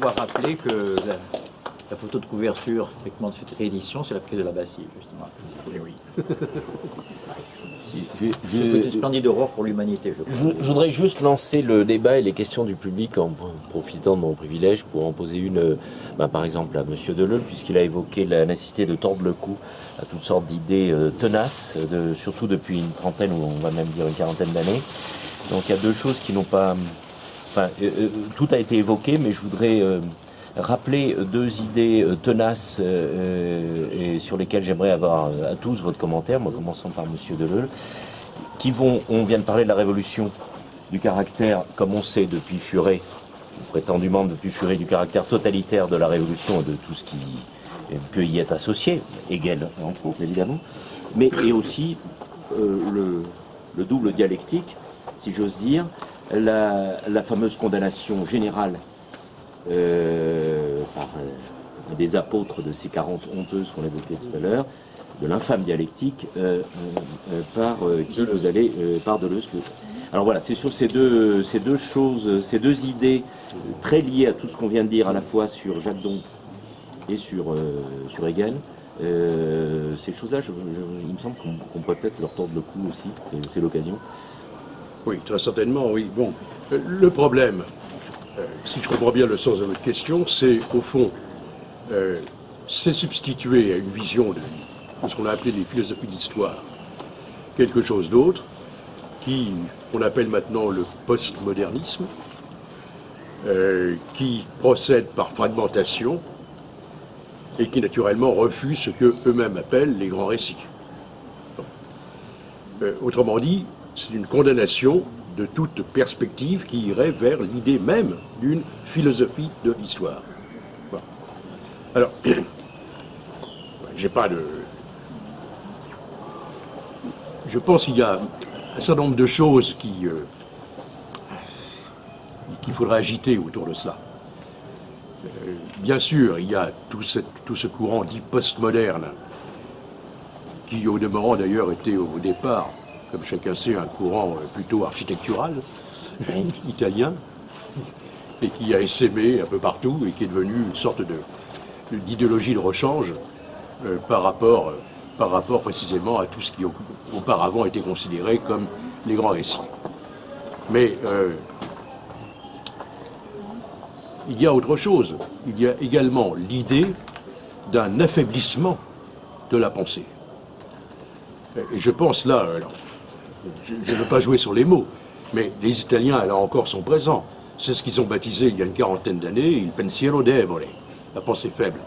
On va rappeler que la photo de couverture effectivement, de cette réédition, c'est la prise de la Bastille, justement. Eh oui. C'est une splendide aurore pour l'humanité, je crois. Je voudrais juste lancer le débat et les questions du public en profitant de mon privilège pour en poser une, par exemple, à M. Deleuze, puisqu'il a évoqué la nécessité de tordre le cou à toutes sortes d'idées tenaces, surtout depuis une trentaine ou on va même dire une quarantaine d'années. Donc il y a deux choses qui n'ont pas... tout a été évoqué, mais je voudrais rappeler deux idées tenaces et sur lesquelles j'aimerais avoir à tous votre commentaire, moi commençant par M. Deleuze, qui vont, on vient de parler de la révolution, du caractère, comme on sait depuis Furet, prétendument depuis Furet, du caractère totalitaire de la révolution et de tout ce qui peut y être associé, Hegel entre autres évidemment, mais et aussi le double dialectique, si j'ose dire, la fameuse condamnation générale par des apôtres de ces 40 honteuses qu'on évoquait tout à l'heure, de l'infâme dialectique par qui vous allez par Deleuze. Alors voilà, c'est sur ces deux choses, ces deux idées très liées à tout ce qu'on vient de dire à la fois sur Jacques Dompe et sur Hegel. Ces choses-là, il me semble qu'on pourrait peut-être leur tordre le cou aussi, c'est l'occasion. Oui, très certainement, oui. Bon, le problème, si je comprends bien le sens de votre question, c'est au fond, c'est substituer à une vision de ce qu'on a appelé les philosophies de l'histoire quelque chose d'autre, qu'on appelle maintenant le postmodernisme, qui procède par fragmentation et qui naturellement refuse ce qu'eux-mêmes appellent les grands récits. Autrement dit, c'est une condamnation de toute perspective qui irait vers l'idée même d'une philosophie de l'histoire. Bon. Alors, j'ai pas de... Je pense qu'il y a un certain nombre de choses qu'il faudrait agiter autour de cela. Bien sûr, il y a tout ce courant dit postmoderne, qui au demeurant d'ailleurs était au départ, comme chacun sait, un courant plutôt architectural, italien, et qui a essaimé un peu partout et qui est devenu une sorte d'idéologie de rechange par rapport précisément à tout ce qui auparavant était considéré comme les grands récits. Mais il y a autre chose. Il y a également l'idée d'un affaiblissement de la pensée. Et je pense là, alors, je ne veux pas jouer sur les mots, mais les Italiens, là encore, sont présents. C'est ce qu'ils ont baptisé il y a une quarantaine d'années, il pensiero debole, la pensée faible.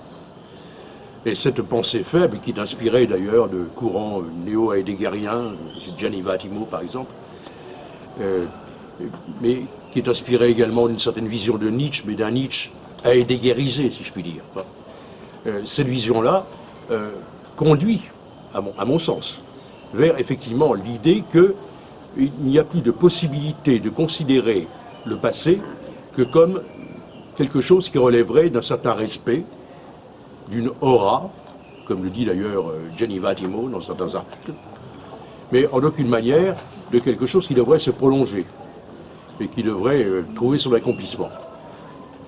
Et cette pensée faible, qui est inspirée d'ailleurs de courants néo-heideggeriens, Gianni Vattimo par exemple, mais qui est inspirée également d'une certaine vision de Nietzsche, mais d'un Nietzsche heideggerisé, si je puis dire. Cette vision-là conduit, à mon sens, vers effectivement l'idée qu'il n'y a plus de possibilité de considérer le passé que comme quelque chose qui relèverait d'un certain respect, d'une aura, comme le dit d'ailleurs Gianni Vattimo dans certains articles, mais en aucune manière de quelque chose qui devrait se prolonger et qui devrait trouver son accomplissement.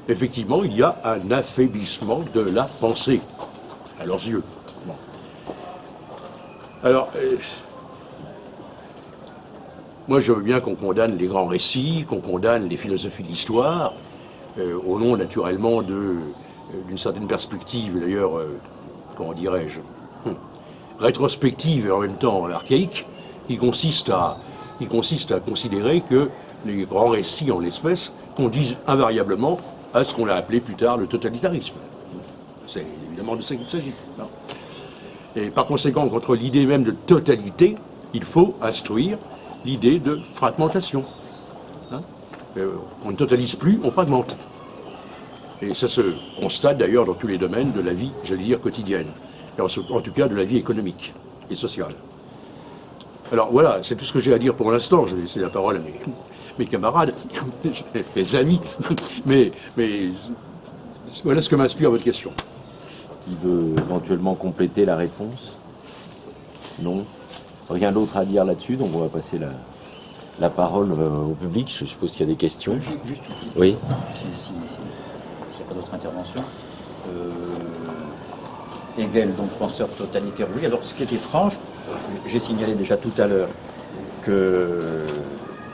Effectivement, il y a un affaiblissement de la pensée, à leurs yeux. Bon. Alors, moi je veux bien qu'on condamne les grands récits, qu'on condamne les philosophies de l'histoire, au nom naturellement d'une certaine perspective, d'ailleurs, comment dirais-je, rétrospective et en même temps archaïque, qui consiste à considérer que les grands récits en l'espèce conduisent invariablement à ce qu'on a appelé plus tard le totalitarisme. C'est évidemment de ça qu'il s'agit. Et par conséquent, contre l'idée même de totalité, il faut instruire l'idée de fragmentation. On ne totalise plus, on fragmente. Et ça se constate d'ailleurs dans tous les domaines de la vie, j'allais dire, quotidienne. Et en tout cas de la vie économique et sociale. Alors voilà, c'est tout ce que j'ai à dire pour l'instant. Je vais laisser la parole à mes camarades, mes amis. Mais voilà ce que m'inspire votre question. Qui veut éventuellement compléter la réponse? Non. Rien d'autre à dire là-dessus, donc on va passer la parole au public. Je suppose qu'il y a des questions. Juste oui. Si n'y a pas d'autres interventions. Hegel, donc penseur totalitaire, lui. Alors, ce qui est étrange, j'ai signalé déjà tout à l'heure que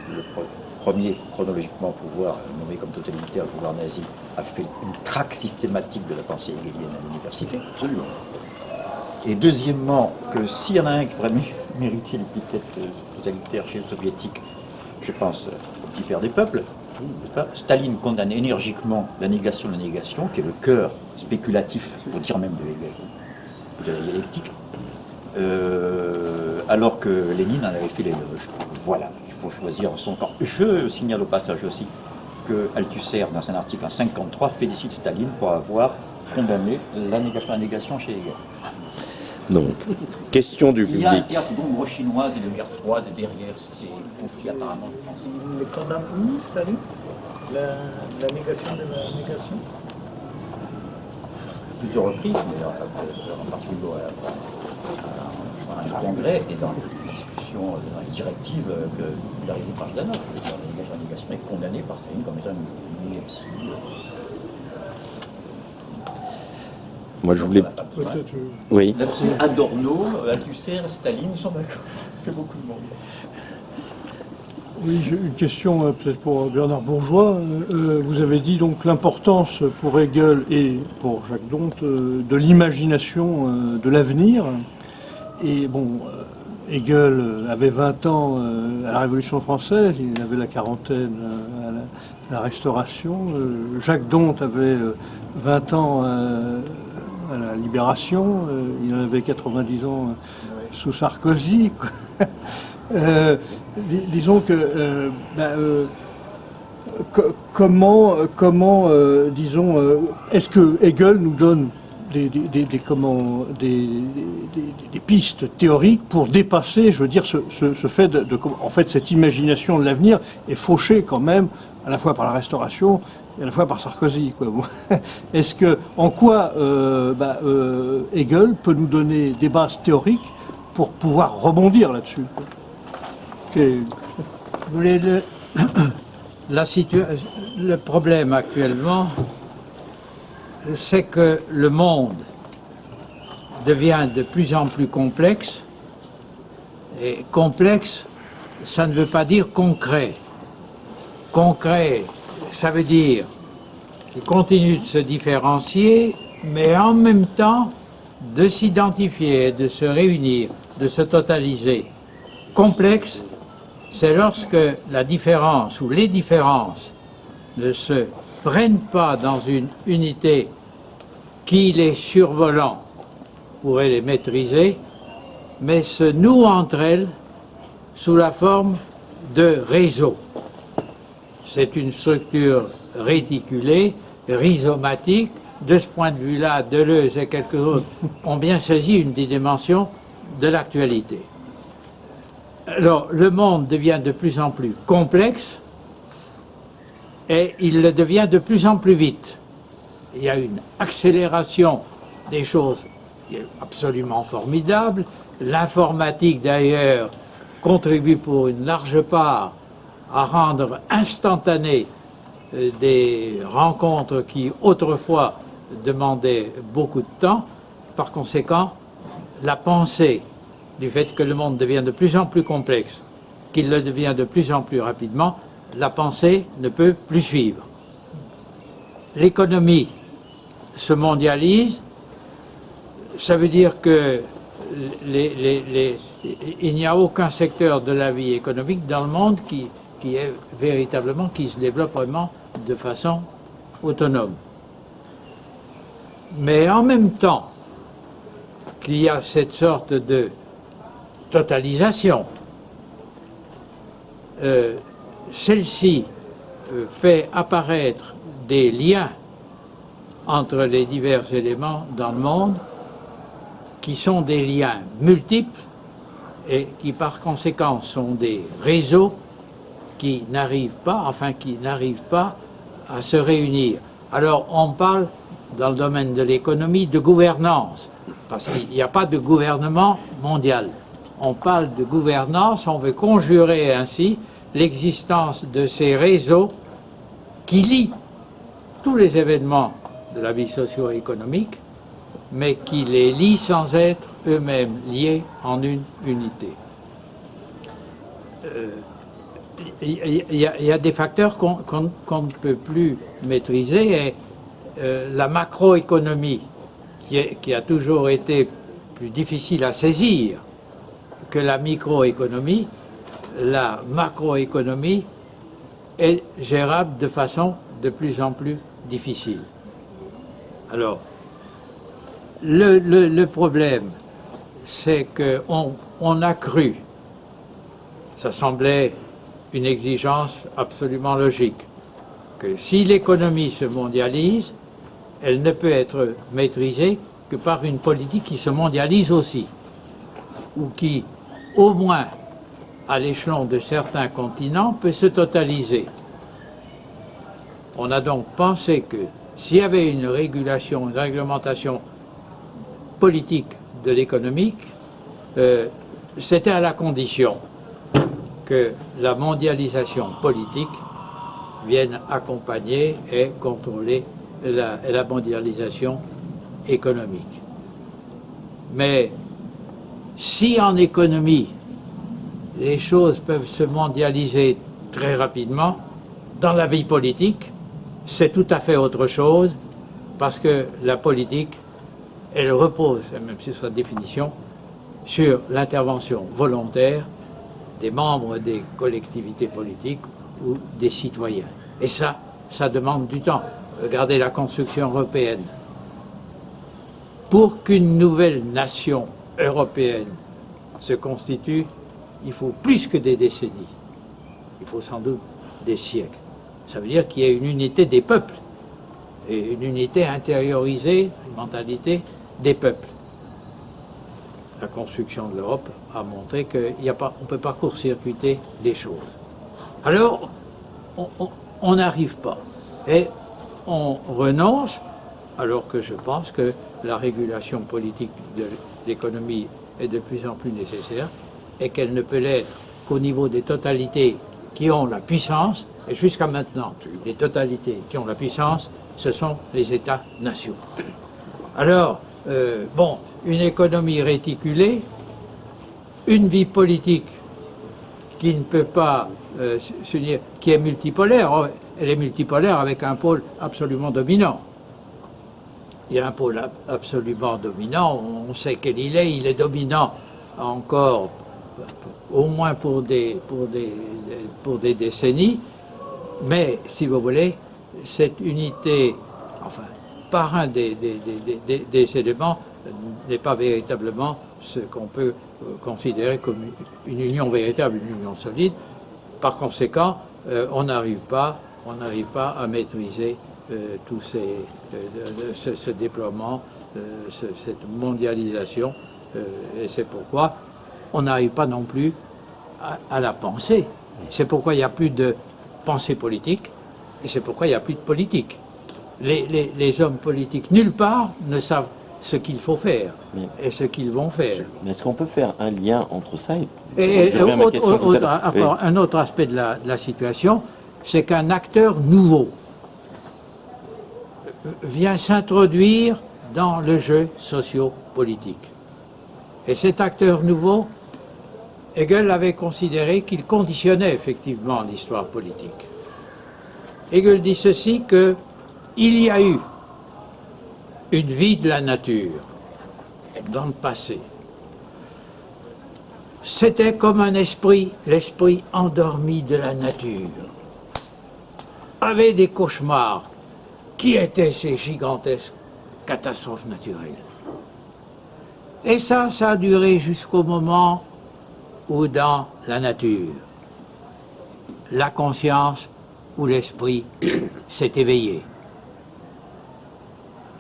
le premier, chronologiquement, pouvoir nommé comme totalitaire, le pouvoir nazi, a fait une traque systématique de la pensée hegelienne à l'université. Absolument. Et deuxièmement, que s'il y en a un qui pourrait mériter l'épithète totalitaire chez les soviétiques, je pense au petit père des peuples, Staline condamne énergiquement la négation de la négation, qui est le cœur spéculatif, pour dire même de Hegel, de la dialectique, alors que Lénine en avait fait l'éloge. Voilà, il faut choisir son camp. Je signale au passage aussi que Althusser, dans un article en 1953, félicite Staline pour avoir condamné la négation chez Hegel. Donc, question du Il y a un public. théâtre d'ombre chinoise et de guerre froide derrière ces conflits apparemment. Il condamne où, Staline, la négation de la négation? Plusieurs reprises, mais en particulier à un congrès et dans les discussions, dans les directives qu'il a réalisées par Zdanov. La négation est condamnée par Staline comme étant une ineptie. Moi, je voulais... Peut-être. Oui. Là-dessus, Adorno, Althusser, Staline sont d'accord. Ça fait beaucoup de monde. Oui, j'ai une question peut-être pour Bernard Bourgeois. Vous avez dit donc l'importance pour Hegel et pour Jacques D'Hondt de l'imagination de l'avenir. Et bon, Hegel avait 20 ans à la Révolution française, il avait la quarantaine à la Restauration. Jacques D'Hondt avait 20 ans à la Libération, il en avait 90 ans sous Sarkozy. Disons que comment disons, est-ce que Hegel nous donne des pistes théoriques pour dépasser, je veux dire, ce fait en fait, cette imagination de l'avenir est fauchée quand même à la fois par la Restauration et à la fois par Sarkozy, quoi. Est-ce que, en quoi Hegel peut nous donner des bases théoriques pour pouvoir rebondir là-dessus, quoi? Vous voulez le problème actuellement, c'est que le monde devient de plus en plus complexe, et complexe, ça ne veut pas dire concret. Concret, ça veut dire qu'il continue de se différencier, mais en même temps de s'identifier, de se réunir, de se totaliser. Complexe, c'est lorsque la différence ou les différences ne se prennent pas dans une unité qui, les survolant, pourrait les maîtriser, mais se nouent entre elles sous la forme de réseaux. C'est une structure réticulée, rhizomatique. De ce point de vue-là, Deleuze et quelques autres ont bien saisi une des dimensions de l'actualité. Alors, le monde devient de plus en plus complexe et il le devient de plus en plus vite. Il y a une accélération des choses qui est absolument formidable. L'informatique, d'ailleurs, contribue pour une large part à rendre instantanées des rencontres qui, autrefois, demandaient beaucoup de temps. Par conséquent, la pensée du fait que le monde devient de plus en plus complexe, qu'il le devient de plus en plus rapidement, la pensée ne peut plus suivre. L'économie se mondialise, ça veut dire que il n'y a aucun secteur de la vie économique dans le monde qui se développe vraiment de façon autonome. Mais en même temps qu'il y a cette sorte de totalisation, celle-ci fait apparaître des liens entre les divers éléments dans le monde qui sont des liens multiples et qui par conséquent sont des réseaux qui n'arrivent pas à se réunir. Alors on parle dans le domaine de l'économie de gouvernance, parce qu'il n'y a pas de gouvernement mondial. On parle de gouvernance, on veut conjurer ainsi l'existence de ces réseaux qui lient tous les événements de la vie socio-économique, mais qui les lient sans être eux-mêmes liés en une unité. Il y a des facteurs qu'on ne peut plus maîtriser, et la macroéconomie, qui a toujours été plus difficile à saisir que la microéconomie, la macroéconomie est gérable de façon de plus en plus difficile. Alors, le problème, c'est qu'on a cru, ça semblait une exigence absolument logique, que si l'économie se mondialise, elle ne peut être maîtrisée que par une politique qui se mondialise aussi, ou qui, au moins à l'échelon de certains continents, peut se totaliser. On a donc pensé que s'il y avait une régulation, une réglementation politique de l'économique, c'était à la condition que la mondialisation politique vienne accompagner et contrôler la mondialisation économique. Mais si en économie, les choses peuvent se mondialiser très rapidement, dans la vie politique, c'est tout à fait autre chose, parce que la politique, elle repose, même sur sa définition, sur l'intervention volontaire des membres des collectivités politiques ou des citoyens. Et ça demande du temps. Regardez la construction européenne. Pour qu'une nouvelle nation européenne se constitue, il faut plus que des décennies. Il faut sans doute des siècles. Ça veut dire qu'il y a une unité des peuples et une unité intériorisée, une mentalité des peuples. La construction de l'Europe a montré qu'on ne peut pas court-circuiter des choses. Alors, on n'arrive pas. Et on renonce, alors que je pense que la régulation politique de l'économie est de plus en plus nécessaire et qu'elle ne peut l'être qu'au niveau des totalités qui ont la puissance. Et jusqu'à maintenant, les totalités qui ont la puissance, ce sont les États-nations. Alors, une économie réticulée, une vie politique qui ne peut pas s'unir, qui est multipolaire. Elle est multipolaire avec un pôle absolument dominant. Il y a un pôle absolument dominant, on sait quel il est dominant encore au moins pour des décennies, mais si vous voulez, cette unité, enfin, par un des éléments, n'est pas véritablement ce qu'on peut considérer comme une union véritable, une union solide. Par conséquent, on n'arrive pas à maîtriser tout ce déploiement, cette mondialisation, et c'est pourquoi on n'arrive pas non plus à la penser. C'est pourquoi il n'y a plus de pensée politique, et c'est pourquoi il n'y a plus de politique. Les hommes politiques, nulle part, ne savent ce qu'il faut faire et ce qu'ils vont faire. Mais est-ce qu'on peut faire un lien entre ça et un autre aspect de la situation, c'est qu'un acteur nouveau vient s'introduire dans le jeu socio-politique. Et cet acteur nouveau, Hegel avait considéré qu'il conditionnait effectivement l'histoire politique. Hegel dit ceci, qu'il y a eu une vie de la nature dans le passé. C'était comme un esprit, l'esprit endormi de la nature, avait des cauchemars. Qui étaient ces gigantesques catastrophes naturelles? Et ça a duré jusqu'au moment où dans la nature, la conscience ou l'esprit s'est éveillé.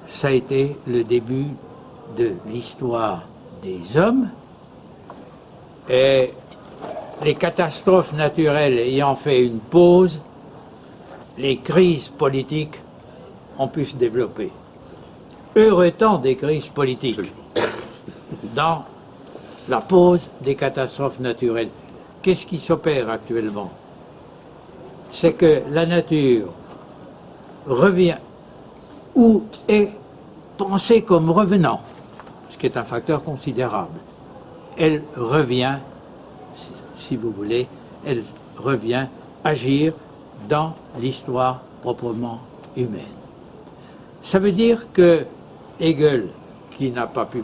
Ça a été le début de l'histoire des hommes, et les catastrophes naturelles ayant fait une pause, les crises politiques ont pu se développer. Heureux temps des crises politiques dans la pause des catastrophes naturelles. Qu'est-ce qui s'opère actuellement? C'est que la nature revient ou est pensée comme revenant, ce qui est un facteur considérable. Elle revient, si vous voulez, elle revient agir dans l'histoire proprement humaine. Ça veut dire que Hegel, qui n'a pas pu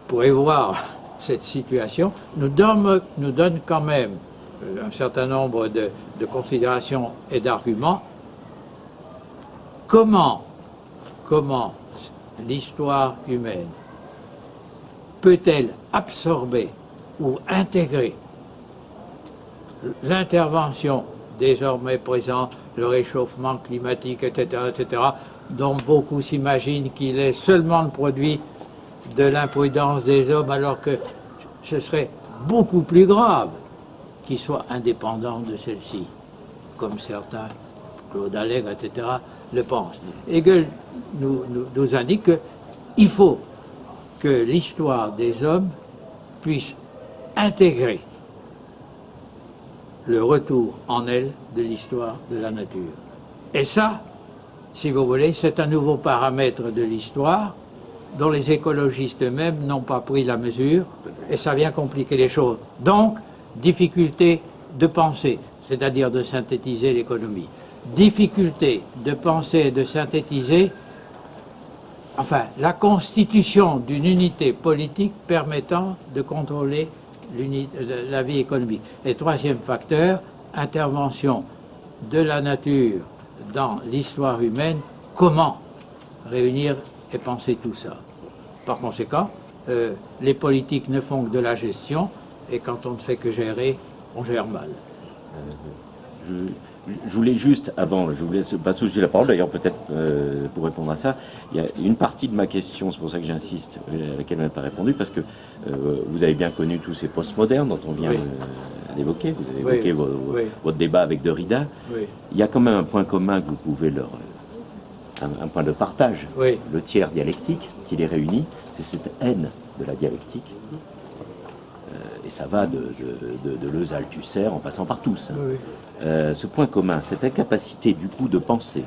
prévoir cette situation, nous donne quand même un certain nombre de considérations et d'arguments. Comment l'histoire humaine peut-elle absorber ou intégrer l'intervention désormais présente, le réchauffement climatique, etc., dont beaucoup s'imaginent qu'il est seulement le produit de l'imprudence des hommes, alors que ce serait beaucoup plus grave qu'il soit indépendant de celle-ci, comme certains, Claude Allègre, etc., le pensent. Hegel nous indique qu'il faut que l'histoire des hommes puisse intégrer le retour en elle de l'histoire de la nature. Et ça, si vous voulez, c'est un nouveau paramètre de l'histoire dont les écologistes eux-mêmes n'ont pas pris la mesure, et ça vient compliquer les choses. Donc, difficulté de penser, c'est-à-dire de synthétiser l'économie. Difficulté de penser et de synthétiser, enfin, la constitution d'une unité politique permettant de contrôler la vie économique. Et troisième facteur, intervention de la nature dans l'histoire humaine, comment réunir et penser tout ça. Par conséquent, les politiques ne font que de la gestion, et quand on ne fait que gérer, on gère mal. Je voulais juste, avant, je vous laisse pas soucier la parole, d'ailleurs peut-être pour répondre à ça, il y a une partie de ma question, c'est pour ça que j'insiste, à laquelle elle n'a pas répondu, parce que vous avez bien connu tous ces postmodernes dont on vient d'évoquer, vous avez évoqué votre débat avec Derrida. Oui. Il y a quand même un point commun que vous pouvez leur... un point de partage, le tiers dialectique qui les réunit, c'est cette haine de la dialectique. Et ça va de Deleuze à Althusser en passant par tous. Ce point commun, cette incapacité du coup de penser,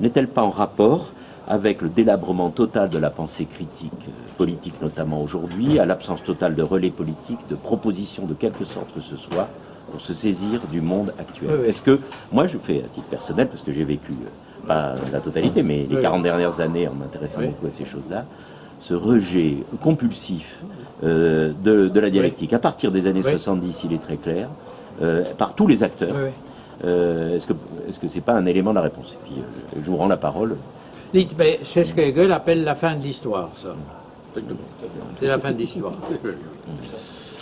n'est-elle pas en rapport avec le délabrement total de la pensée critique, politique notamment aujourd'hui, à l'absence totale de relais politique, de propositions de quelque sorte que ce soit, pour se saisir du monde actuel? Est-ce que, moi je fais à titre personnel, parce que j'ai vécu, pas la totalité, mais les 40 dernières années en m'intéressant beaucoup à ces choses-là, ce rejet compulsif de la dialectique, à partir des années 70, il est très clair, par tous les acteurs. Est-ce que c'est pas un élément de la réponse? Et puis, je vous rends la parole. C'est ce que Hegel appelle la fin de l'histoire, ça. C'est la fin de l'histoire.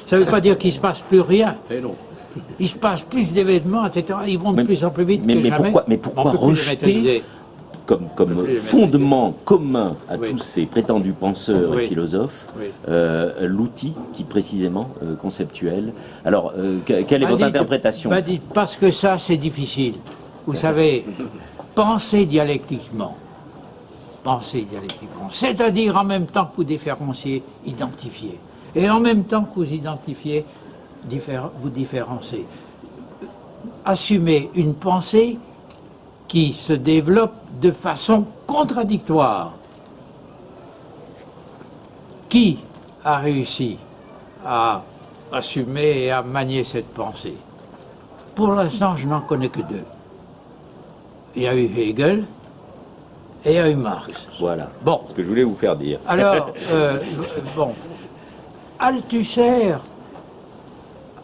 Ça ne veut pas dire qu'il ne se passe plus rien. Il se passe plus d'événements, etc. Ils vont de plus en plus vite que jamais. Mais pourquoi rejeter comme fondement commun à tous ces prétendus penseurs et philosophes, l'outil qui précisément conceptuel. Alors, quelle est votre interprétation? Parce que ça, c'est difficile. Vous savez, penser dialectiquement, c'est-à-dire en même temps que vous différenciez, identifiez, et en même temps que vous identifiez, vous différenciez. Assumer une pensée qui se développe de façon contradictoire. Qui a réussi à assumer et à manier cette pensée? Pour l'instant, je n'en connais que deux. Il y a eu Hegel et il y a eu Marx. Voilà, bon. Ce que je voulais vous faire dire. Alors, bon, Althusser...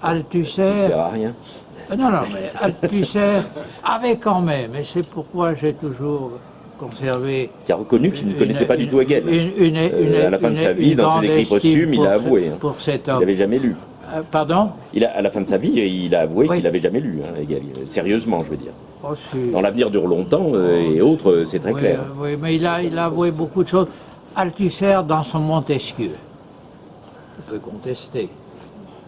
sert à rien. Non, mais Althusser avait quand même, et c'est pourquoi j'ai toujours conservé... Qui a reconnu qu'il ne connaissait pas du tout Hegel. À la fin de sa vie, dans ses écrits posthumes, il a avoué. Pour cet homme. Il n'avait jamais lu. Pardon? À la fin de sa vie, il a avoué qu'il n'avait jamais lu Hegel. Sérieusement, je veux dire. Dans l'avenir dure longtemps et autres, c'est très clair. Oui, mais il a avoué beaucoup de choses. Althusser, dans son Montesquieu, on peut contester,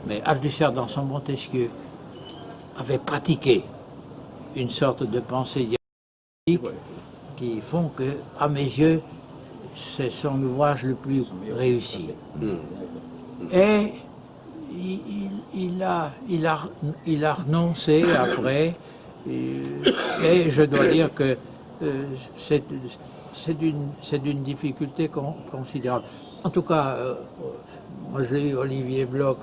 mais Althusser, dans son Montesquieu, avait pratiqué une sorte de pensée dialectique qui font que, à mes yeux, c'est son ouvrage le plus réussi. Et il a renoncé après, et je dois dire que c'est d'une difficulté considérable. En tout cas, moi j'ai eu Olivier Bloch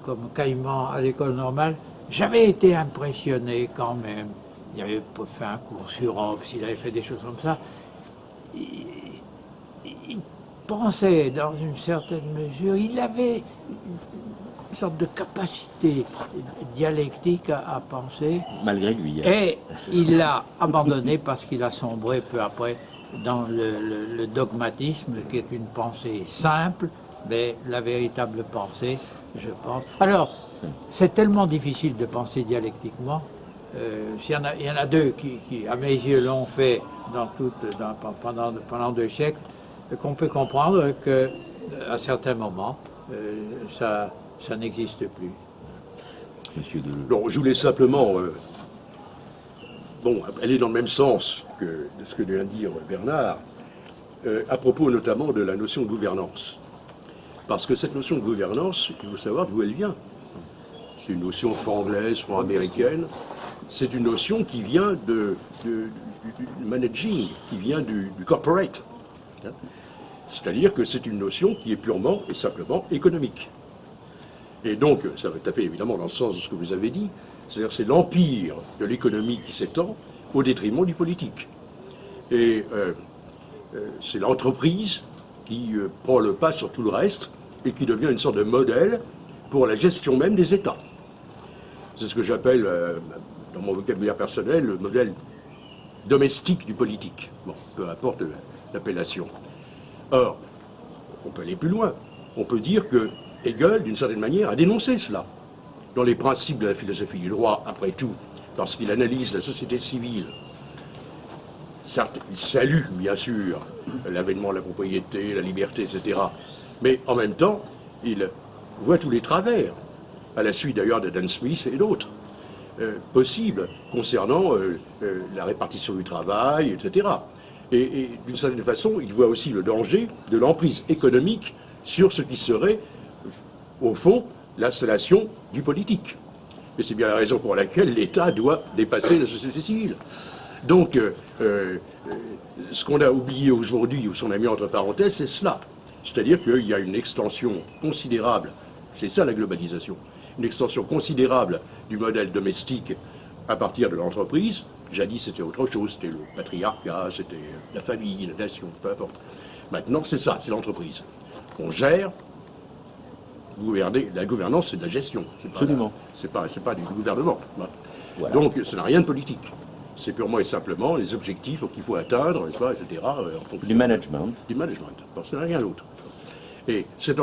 comme caïman à l'école normale. J'avais été impressionné quand même. Il avait fait un cours sur Hobbes, il avait fait des choses comme ça. Il pensait dans une certaine mesure, il avait une sorte de capacité dialectique à penser. Malgré lui. Hein. Et il l'a abandonné parce qu'il a sombré peu après dans le dogmatisme, qui est une pensée simple, mais la véritable pensée, je pense. Alors, c'est tellement difficile de penser dialectiquement. Il y en a deux qui, à mes yeux, l'ont fait pendant 2 siècles, qu'on peut comprendre qu'à certains moments, ça n'existe plus. Monsieur Deleu. Non, je voulais simplement... aller dans le même sens que de ce que vient de dire Bernard, à propos notamment de la notion de gouvernance. Parce que cette notion de gouvernance, il faut savoir d'où elle vient. C'est une notion franc-anglaise, franc-américaine. C'est une notion qui vient du managing, qui vient du corporate. C'est-à-dire que c'est une notion qui est purement et simplement économique. Et donc, ça va tout à fait évidemment dans le sens de ce que vous avez dit, c'est-à-dire c'est l'empire de l'économie qui s'étend au détriment du politique. Et c'est l'entreprise qui prend le pas sur tout le reste et qui devient une sorte de modèle pour la gestion même des États. C'est ce que j'appelle, dans mon vocabulaire personnel, le modèle domestique du politique. Bon, peu importe l'appellation. Or, on peut aller plus loin. On peut dire que Hegel, d'une certaine manière, a dénoncé cela. Dans les principes de la philosophie du droit, après tout, lorsqu'il analyse la société civile, certes, il salue, bien sûr, l'avènement de la propriété, la liberté, etc. Mais en même temps, il voit tous les travers, à la suite d'ailleurs d'Adam Smith et d'autres, possibles concernant la répartition du travail, etc. Et d'une certaine façon, il voit aussi le danger de l'emprise économique sur ce qui serait, au fond, l'installation du politique. Et c'est bien la raison pour laquelle l'État doit dépasser la société civile. Donc, ce qu'on a oublié aujourd'hui, ou ce qu'on a mis entre parenthèses, c'est cela. C'est-à-dire qu'il y a une extension considérable, c'est ça la globalisation, une extension considérable du modèle domestique à partir de l'entreprise. Jadis, c'était autre chose, c'était le patriarcat, c'était la famille, la nation, peu importe. Maintenant, c'est ça, c'est l'entreprise. On gère, gouverner, la gouvernance, c'est de la gestion. Absolument. C'est pas du gouvernement. Voilà. Donc, ça n'a rien de politique. C'est purement et simplement les objectifs qu'il faut atteindre, etc. En fonction Du management. du management. Bon, ça n'a rien d'autre. Et cette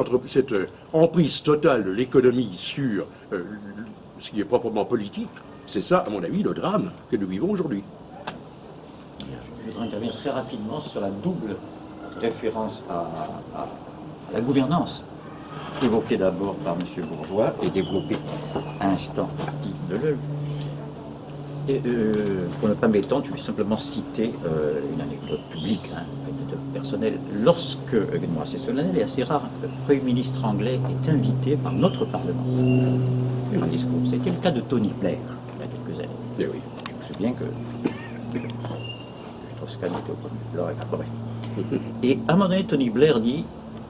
emprise totale de l'économie sur ce qui est proprement politique, c'est ça, à mon avis, le drame que nous vivons aujourd'hui. Je voudrais intervenir très rapidement sur la double référence à la gouvernance, évoquée d'abord par M. Bourgeois et développée à l'instant par Guy Deleu. Et, pour ne pas m'étendre, je vais simplement citer une anecdote publique, une anecdote personnelle. Lorsque, événement assez solennel et assez rare, le Premier ministre anglais est invité par notre Parlement à faire un discours. C'était le cas de Tony Blair, il y a quelques années. Et oui. Je me souviens que Strauss-Kahn était au premier. Bref. Et à un moment donné, Tony Blair dit,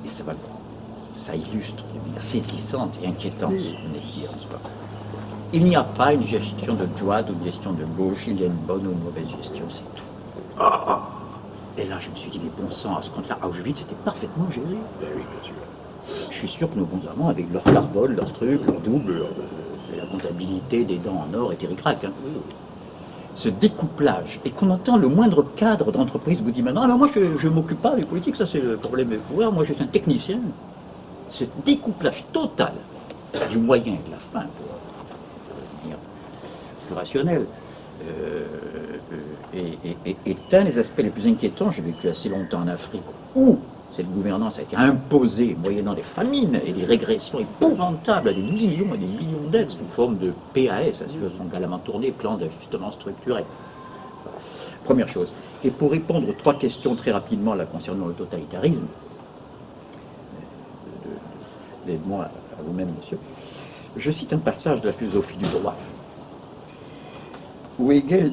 et ça illustre de manière saisissante et inquiétante ce qu'on venait de dire, n'est-ce pas ? Il n'y a pas une gestion de droite ou une gestion de gauche, il y a une bonne ou une mauvaise gestion, c'est tout. Et là, je me suis dit, mais bon sang, à ce compte-là, Auschwitz était parfaitement géré. Eh oui, bien sûr. Je suis sûr que nos bons Allemands, avec leur carbone, leur truc, leur double, la comptabilité des dents en or et ric-rac. Ce découplage, et qu'on entend le moindre cadre d'entreprise vous dit maintenant, ah ben moi je ne m'occupe pas des politiques, ça c'est le problème des pouvoirs, moi je suis un technicien. Ce découplage total du moyen et de la fin, pour devenir plus rationnel, est un des aspects les plus inquiétants. J'ai vécu assez longtemps en Afrique où cette gouvernance a été imposée moyennant des famines et des régressions épouvantables à des millions et des millions d'aides sous forme de PAS, ce sont galamment tournés, plans d'ajustement structurel. Première chose. Et pour répondre aux 3 questions très rapidement là concernant le totalitarisme, aide-moi à vous-même, monsieur, je cite un passage de la philosophie du droit où où Hegel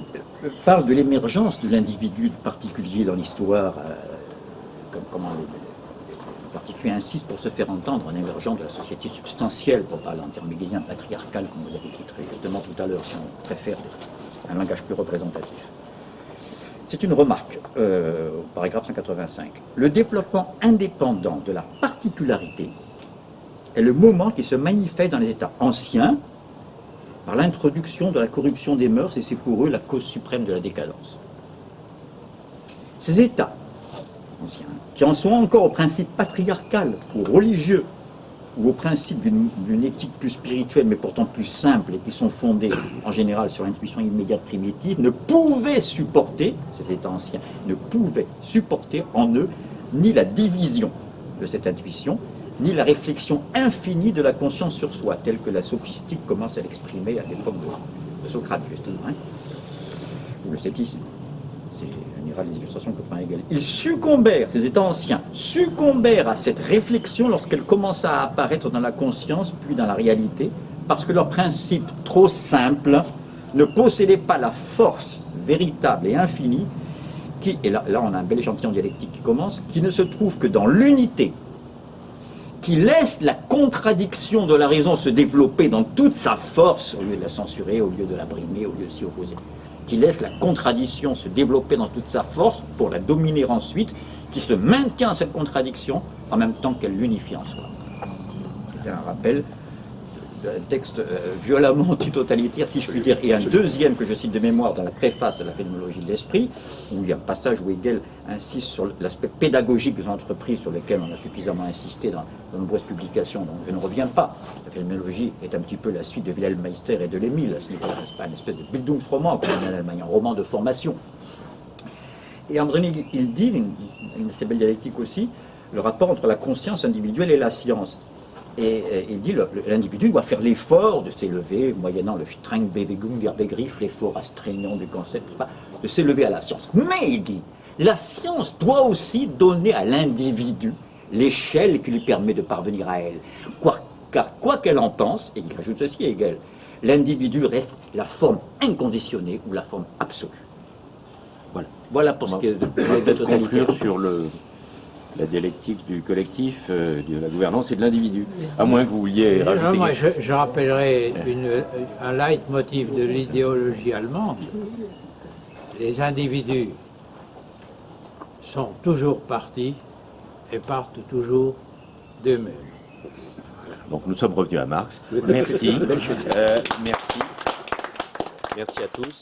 parle de l'émergence de l'individu particulier dans l'histoire, comment le particulier insiste pour se faire entendre en émergeant de la société substantielle, pour parler en termes hegéliens, patriarcal, comme vous avez dit très justement tout à l'heure, si on préfère un langage plus représentatif. C'est une remarque, au paragraphe 185. Le développement indépendant de la particularité est le moment qui se manifeste dans les États anciens par l'introduction de la corruption des mœurs, et c'est pour eux la cause suprême de la décadence. Ces États anciens, qui en sont encore au principe patriarcal ou religieux, ou au principe d'une éthique plus spirituelle, mais pourtant plus simple, et qui sont fondés en général sur l'intuition immédiate primitive, ne pouvaient supporter, ces États anciens, ne pouvaient supporter en eux ni la division de cette intuition, ni la réflexion infinie de la conscience sur soi, telle que la sophistique commence à l'exprimer à l'époque de Socrate, justement, hein, ou le sceptisme. On ira les illustrations que prend Hegel. Ils succombèrent, ces États anciens, succombèrent à cette réflexion lorsqu'elle commença à apparaître dans la conscience, puis dans la réalité, parce que leur principe trop simple ne possédait pas la force véritable et infinie qui, et là on a un bel échantillon dialectique qui commence, qui ne se trouve que dans l'unité, qui laisse la contradiction de la raison se développer dans toute sa force, au lieu de la censurer, au lieu de la brimer, au lieu de s'y opposer. Qui laisse la contradiction se développer dans toute sa force pour la dominer ensuite, qui se maintient cette contradiction en même temps qu'elle l'unifie en soi. C'est un rappel d'un texte violemment anti-totalitaire, si je puis dire, et un deuxième que je cite de mémoire dans la préface à la phénoménologie de l'esprit, où il y a un passage où Hegel insiste sur l'aspect pédagogique des entreprises sur lesquelles on a suffisamment insisté dans de nombreuses publications, donc je ne reviens pas. La phénoménologie est un petit peu la suite de Wilhelm Meister et de L'Émile, ce n'est pas une espèce de Bildungsroman comme on a en Allemagne, un roman de formation. Et André, il dit, une de ses belles dialectiques aussi, le rapport entre la conscience individuelle et la science. Et il dit l'individu doit faire l'effort de s'élever, moyennant le streng Bewegung der Begriff, l'effort astreignant du concept, de s'élever à la science. Mais il dit, la science doit aussi donner à l'individu l'échelle qui lui permet de parvenir à elle. Car quoi qu'elle en pense, et il rajoute ceci, Hegel, l'individu reste la forme inconditionnée ou la forme absolue. Voilà pour ce qui est de totalité. Conclure sur la dialectique du collectif, de la gouvernance et de l'individu. À moins que vous vouliez rajouter... Moi, je rappellerai un leitmotiv de l'idéologie allemande. Les individus sont toujours partis et partent toujours d'eux-mêmes. Donc nous sommes revenus à Marx. Merci. Merci. Merci à tous.